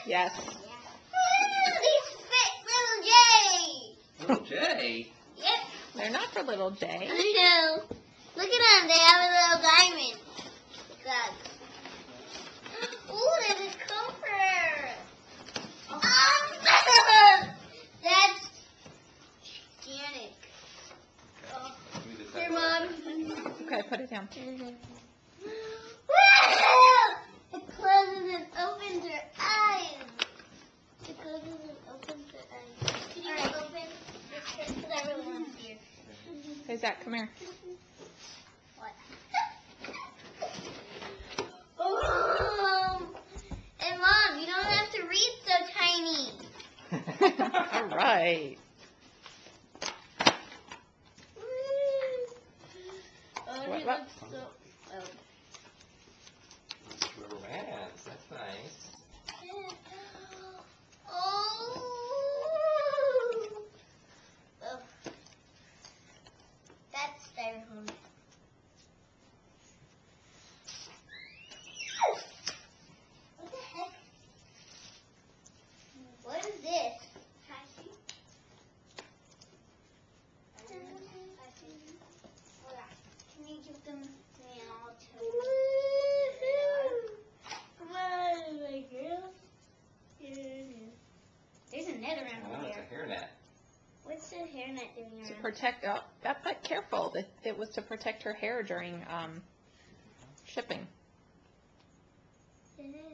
Yes. These fit little J. Little J. Yep. They're not for little J. I know. Look at them. They have a little diamond. Look. Ooh, there's a comforter. That's gigantic. Here, Mom. Okay, put it down. It closes and opens her eyes. It closes and opens her eyes. Can you open this because I really want to see her. Hey, Zach, come here. What? Oh. And Mom, you don't have to read so tiny. All right. Oh, What- he what? looks so. Oh. Rubber bands. That's nice. Oh. Oh. That's styrofoam. What the heck? What is this? Can you give them to me and I'll tell you? Come on, my girl. There's a net around Oh, it's here. a hairnet. What's the hairnet doing To around? protect, but careful. It was to protect her hair during shipping. It is.